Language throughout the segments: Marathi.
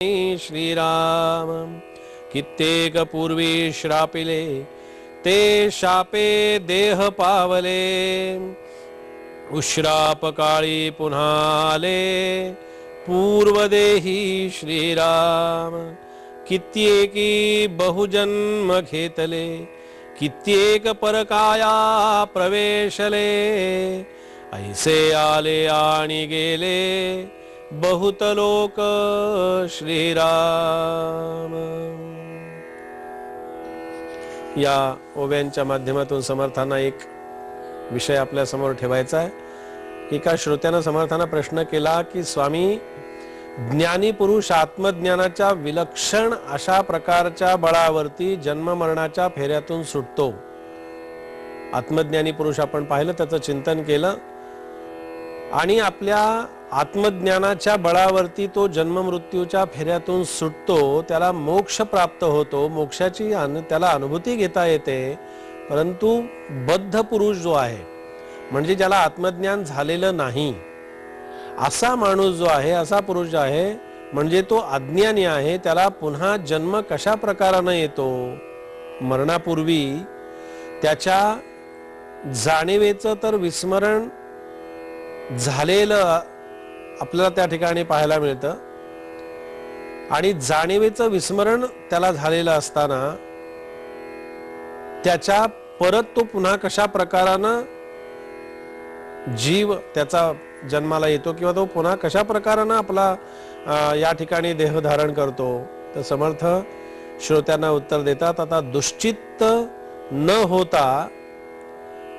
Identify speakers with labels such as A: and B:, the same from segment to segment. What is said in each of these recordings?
A: श्रीराम कित्येक पूर्वी श्रापिले ते शापे देह पावले उश्राप काळी पुन्हा आले पूर्वदेही श्रीराम कित्येकी बहुजन्म घेतले कित्येक परकाया प्रवेशले ऐसे आले आणि गेले बहुत लोक श्रीराम। या ओव्यांच्या माध्यमातून समर्थांना एक विषय आपल्या समोर ठेवायचा आहे। एका श्रोत्यानं समर्थांना प्रश्न केला की स्वामी, ज्ञानी पुरुष आत्मज्ञानाच्या विलक्षण अशा प्रकारच्या बळावरती जन्म मरणाच्या फेऱ्यातून सुटतो। आत्मज्ञानी पुरुष आपण पाहिलं, त्याचं चिंतन केलं आणि आपल्या आत्मज्ञानाच्या बळावरती तो जन्म मृत्यूच्या फेऱ्यातून सुटतो, त्याला मोक्ष प्राप्त होतो, मोक्षाची त्याला अनुभूती घेता येते। परंतु बद्ध पुरुष जो आहे, म्हणजे ज्याला आत्मज्ञान झालेलं नाही असा माणूस जो आहे, असा पुरुष जो आहे, म्हणजे तो अज्ञानी आहे, त्याला पुन्हा जन्म कशा प्रकाराने येतो? मरणापूर्वी त्याच्या जाणीवेचं तर विस्मरण झालेलं आपल्याला त्या ठिकाणी पाहायला मिळतं आणि जाणीवेचं विस्मरण त्याला झालेलं असताना त्याच्या परत तो पुन्हा कशा प्रकारानं जीव त्याचा जन्माला येतो किंवा तो पुन्हा कशा प्रकारानं आपला या ठिकाणी देह धारण करतो, तर समर्थ श्रोत्यांना उत्तर देतात। आता दुश्चित्त न होता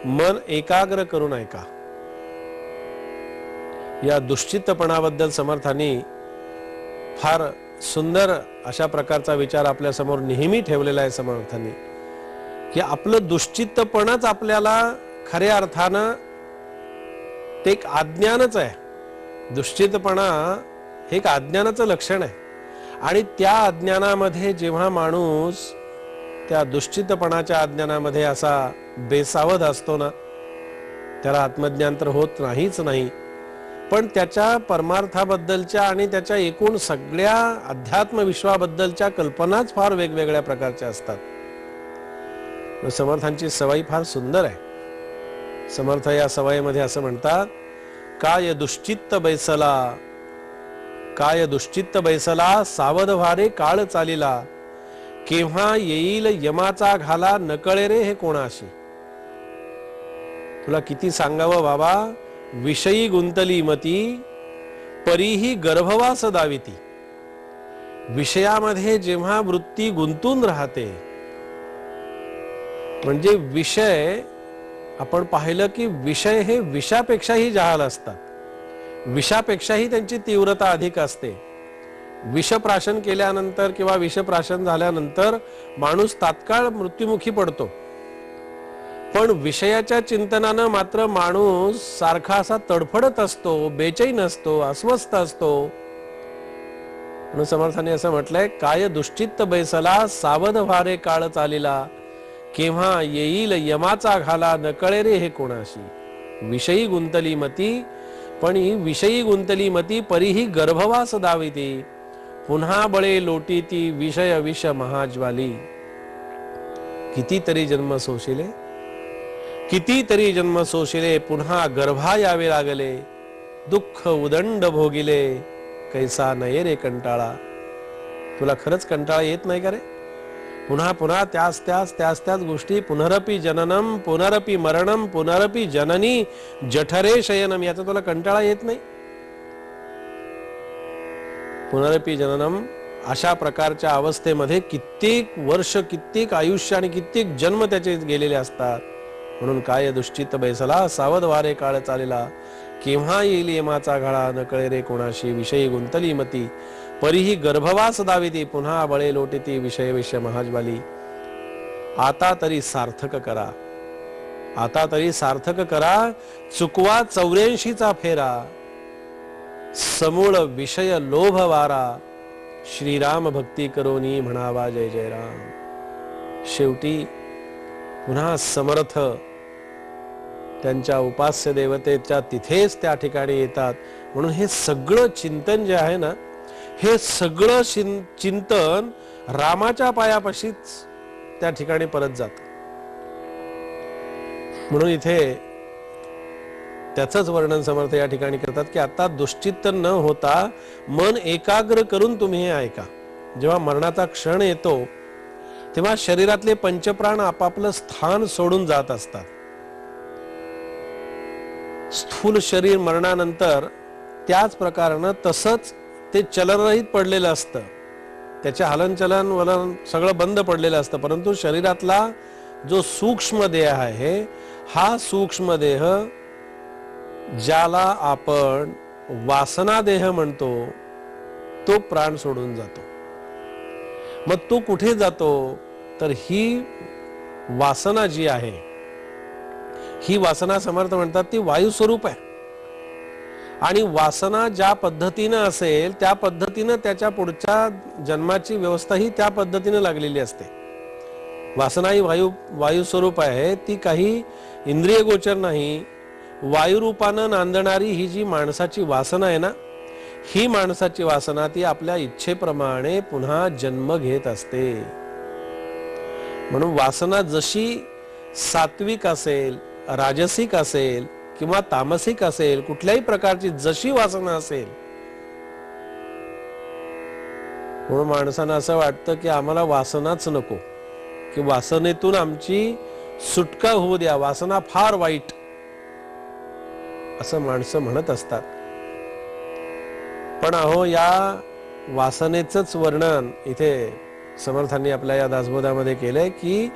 A: मन एकाग्र करून ऐका। या दुश्चित्तपणाबद्दल समर्थांनी फार सुंदर अशा प्रकारचा विचार आपल्या समोर नेहमी ठेवलेला आहे समर्थांनी, की आपलं दुश्चित्तपणच आपल्याला खऱ्या अर्थानं ते एक अज्ञानच आहे। दुश्चित्तपणा हे एक अज्ञानाचं लक्षण आहे आणि त्या अज्ञानामध्ये जेव्हा माणूस त्या दुश्चित्तपणाच्या अज्ञानामध्ये असा बेसावध असतो ना, त्याला आत्मज्ञान तर होत नाहीच नाही, पण त्याच्या परमार्थाबद्दलच्या आणि त्याच्या एकूण सगळ्या अध्यात्म विश्वाबद्दलच्या कल्पनाच फार वेगवेगळ्या प्रकारच्या असतात। समर्थांची सवयी फार सुंदर आहे। समर्थ या सवयीमध्ये असं म्हणतात, काय दुश्चित्त बैसला, काय दुश्चित्त बैसला, सावध व्हारे काळ चालिला, केव्हा येईल यमाचा घाला, नकळे रे हे कोणाशी। तुला किती सांगावं बाबा, विषयी गुंतली मती, परीही गर्भवास दाविती। विषयामध्ये जेव्हा वृत्ती गुंतून राहते, म्हणजे विषय आपण पाहिलं की विषय हे विषापेक्षाही जहाल असतात, विषापेक्षाही त्यांची तीव्रता अधिक असते। विषप्राशन केल्यानंतर किंवा विषप्राशन झाल्यानंतर माणूस तात्काळ मृत्युमुखी पडतो, पण विषयाच्या चिंतनानं मात्र माणूस सारखा असा तडफडत असतो, बेचैन असतो, अस्वस्थ असतो। म्हणून समर्थाने असं म्हटलंय, काय दुश्चित्त बैसला, सावध व्हारे काळ चालिला, केव्हा येईल यमाचा घाला, नकळे रे हे कोणाशी। विषयी गुंतली मती, पण ही विषयी गुंतली मती, परीही गर्भवास दाविती, पुन्हा बळे लोटी ती, विषय विष महाज्वाली। कितीतरी जन्म सोशिले, कितीतरी जन्म सोशिले, पुन्हा गर्भा यावे लागले, दुःख उदंड भोगिले, कैसा नये रे कंटाळा। तुला खरंच कंटाळा येत नाही का रे? पुन्हा पुन्हा त्याच त्याच गोष्टी, पुनरपि जननम पुनरपि मरणम पुनरपि जननी जठरे शयनम, याचा तुला कंटाळा येत नाही? पुनरपि जननम अशा प्रकारच्या अवस्थेमध्ये कित्येक वर्ष, कित्येक आयुष्य आणि कित्येक जन्म त्याचे गेलेले असतात। म्हणून काय दुश्चित्त बैसला, सावध वारे काळ चालेला, केव्हा येईल यमाचा घाला, नकळे रे कोणाशी। विषयी गुंतली मती, परीही गर्भवास दाविती, पुन्हा बळे लोटीती, विषय विष महाज्वाली। आता तरी सार्थक करा, आता तरी सार्थक करा, चुकवा 84चा फेरा, समूळ विषय लोभ वारा, श्रीराम भक्ती करोनी म्हणावा जय जय राम। शेवटी पुन्हा समर्थ त्यांच्या उपास्य देवतेच्या तिथेच त्या ठिकाणी येतात। म्हणून हे सगळं चिंतन जे आहे ना, हे सगळं चिंतन रामाच्या पायापाशीच त्या ठिकाणी परत जात. म्हणून इथे त्याचंच वर्णन समर्थ या ठिकाणी करतात की आता दुश्चित्त न होता मन एकाग्र करून तुम्ही हे ऐका. जेव्हा मरणाचा क्षण येतो तेव्हा शरीरातले पंचप्राण आपापलं स्थान सोडून जात असतात. स्थूल शरीर मरणानंतर त्याच प्रकारानं तसंच ते चलनरहित पडलेलं असतं, त्याचे हलनचलन वलन सगळं बंद पडलेलं असतं. परंतु शरीरातला जो सूक्ष्म देह आहे, हा सूक्ष्म देह ज्याला आपण वासना देह म्हणतो, तो प्राण सोडून जातो. मग तो कुठे जातो तर ही वासना जी आहे, ही वासना समर्थ म्हणतात ती वायू स्वरूप आहे. आणि वासना ज्या पद्धतीनं असेल त्या पद्धतीनं त्याच्या पुढच्या जन्माची व्यवस्था ही त्या पद्धतीनं लागलेली असते. वासना ही वायू स्वरूप आहे, ती काही इंद्रिय गोचर नाही. वायू रूपानं नांदणारी ही जी माणसाची वासना आहे ना, ही माणसाची वासना ती आपल्या इच्छेप्रमाणे पुन्हा जन्म घेत असते. म्हणून वासना जशी सात्विक असेल, राजसिक असेल किंवा तामसिक असेल, कुठल्याही प्रकारची जशी वासना असेल, म्हणून माणसांना असं वाटतं की आम्हाला वासनाच नको, की वासनेतून आमची सुटका होऊ द्या, वासना फार वाईट, असं माणसं म्हणत असतात. पण अहो, या वासनेचंच वर्णन इथे समर्थांनी आपल्या या दासबोधामध्ये केलंय की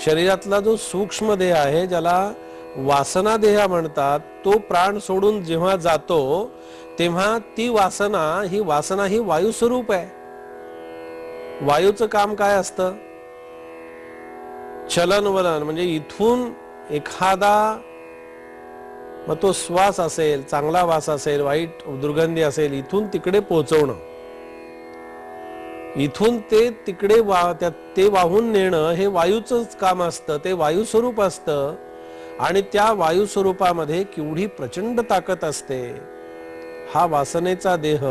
A: शरीरातला जो सूक्ष्म देह आहे, ज्याला वासना देह म्हणतात, तो प्राण सोडून जेव्हा जातो तेव्हा ती वासना ही वायू स्वरूप आहे. वायूचं काम काय असतं? चलन वलन, म्हणजे इथून एखादा, मग तो श्वास असेल, चांगला वास असेल, वाईट दुर्गंधी असेल, इथून तिकडे पोहोचवणं, इथून ते तिकडे ते वाहून नेणं, हे वायूचंच काम असतं. ते वायू स्वरूप असतं. आणि त्या वायू स्वरूपामध्ये केवढी प्रचंड ताकद असते. हा वासनेचा देह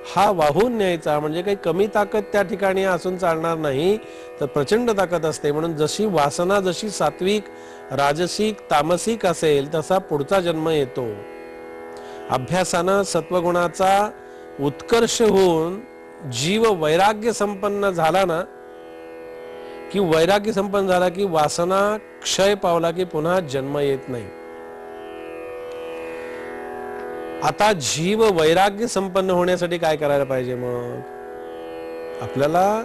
A: हा वाहून न्यायचा म्हणजे काही कमी ताकद त्या ठिकाणी असून चालणार नाही, तर प्रचंड ताकद असते. म्हणून जशी वासना जशी सात्विक, राजसिक, तामसिक असेल तसा पुढचा जन्म येतो. अभ्यासानं सत्वगुणाचा उत्कर्ष होऊन जीव वैराग्य संपन्न झाला ना, की वैराग्य संपन्न झाला की वासना क्षय पावला की पुन्हा जन्म येत नाही. आता जीव वैराग्य संपन्न होण्यासाठी काय करायला पाहिजे? मग आपल्याला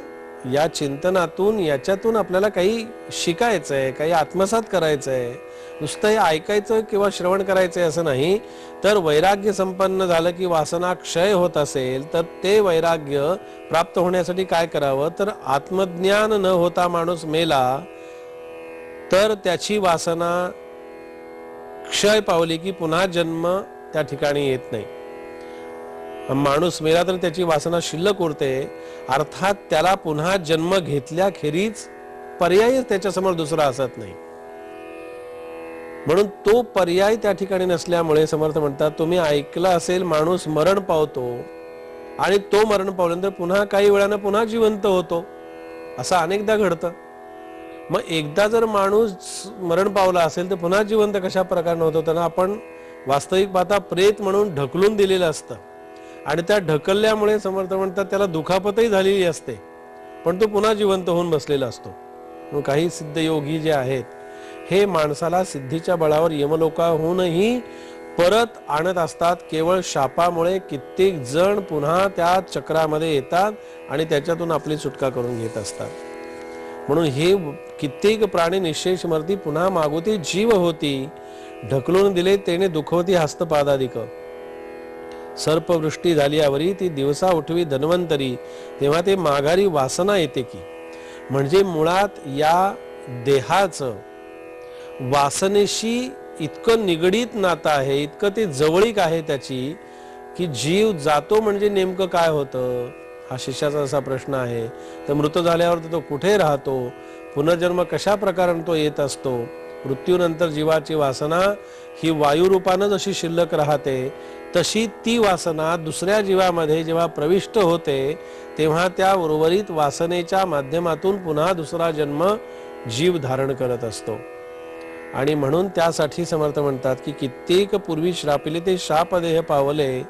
A: या चिंतनातून, याच्यातून आपल्याला काही शिकायचंय, काही आत्मसात करायचंय. नुसतं हे ऐकायचं किंवा श्रवण करायचंय असं नाही. तर वैराग्य संपन्न झालं की वासना क्षय होत असेल तर ते वैराग्य प्राप्त होण्यासाठी काय करावं? तर आत्मज्ञान न होता माणूस मेला तर त्याची वासना क्षय पावली की पुन्हा जन्म त्या ठिकाणी येत नाही. माणूस मेला तर त्याची वासना शिल्लक उरते, अर्थात त्याला पुन्हा जन्म घेतल्याखेरीज पर्याय त्याच्यासमोर दुसरा असत नाही. म्हणून तो पर्याय त्या ठिकाणी नसल्यामुळे समर्थ म्हणतात, तुम्ही ऐकलं असेल माणूस मरण पावतो आणि तो मरण पावल्यानंतर पुन्हा काही वेळानं पुन्हा जिवंत होतो, असं अनेकदा घडतं. मग एकदा जर माणूस मरण पावला असेल तर पुन्हा जिवंत कशा प्रकारे होतो? त्यांना आपण वास्तविक पाहता प्रेत म्हणून ढकलून दिलेलं असतं आणि त्या ढकलल्यामुळे समर्थ म्हणतात त्याला दुखापतही झालेली असते, पण तो पुन्हा जिवंत होऊन बसलेला असतो. मग काही सिद्धयोगी जे आहेत हे माणसाला सिद्धीच्या बळावर यमलोकाहूनही परत आणत असतात. केवळ शापामुळे कित्येक जण पुन्हा त्या चक्रामध्ये येतात आणि त्याच्यातून आपली सुटका करून घेत असतात. म्हणून हे कित्येक प्राणी निश्चेष मरती पुन्हा मागोती जीव होती, ढकलून दिले तेने दुखवती हस्तपादादिक. सर्पवृष्टी झाल्यावरी ती दिवसा उठवी धन्वंतरी, तेव्हा ते माघारी वासना येते की. म्हणजे मुळात या देहाचं वासनेशी इतकं निगडीत नातं आहे, इतकं ते जवळीक आहे त्याची, की जीव जातो म्हणजे नेमकं काय होतं हा शिष्याचा असा प्रश्न आहे. तर मृत झाल्यावर तो कुठे राहतो, पुनर्जन्म कशा प्रकारे तो येत असतो, मृत्यूनंतर जीवाची वासना ही वायुरूपानं जशी शिल्लक राहते, तशी ती वासना दुसऱ्या जीवामध्ये जेव्हा प्रविष्ट होते तेव्हा त्या उर्वरित वासनेच्या माध्यमातून पुन्हा दुसरा जन्म जीव धारण करत असतो. आणि म्हणून त्यासाठी समर्थ म्हणतात की कित्येक पूर्वी श्रापिले ते शापदेह पावले,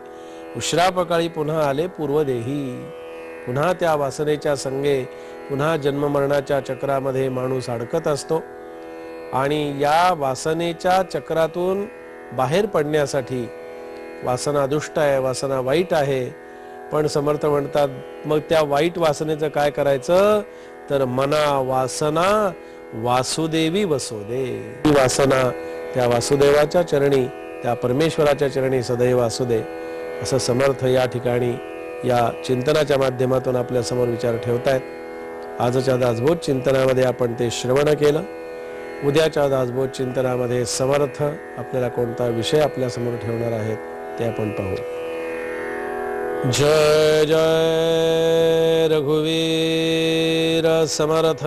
A: उश्रापकाळी पुन्हा आले पूर्वदेही. पुन्हा त्या वासनेच्या संगे पुन्हा जन्ममरणाच्या चक्रामध्ये माणूस अडकत असतो. आणि या वासनेच्या चक्रातून बाहेर पडण्यासाठी, वासना दुष्ट आहे, वासना वाईट आहे, पण समर्थ म्हणतात मग त्या वाईट वासनेचं काय करायचं, तर मना वासना वासुदेवी वसोदे. ही वासना त्या वासुदेवाच्या चरणी, त्या परमेश्वराच्या चरणी सदैव असू दे, असं समर्थ या ठिकाणी या चिंतनाच्या माध्यमातून आपल्या समोर विचार ठेवतायत. आजच्या दासबोध चिंतनामध्ये आपण ते श्रवण केलं. उद्याच्या दासबोध चिंतनामध्ये समर्थ आपल्याला कोणता विषय आपल्या समोर ठेवणार आहेत ते आपण पाहू. जय जय रघुवीर समर्थ.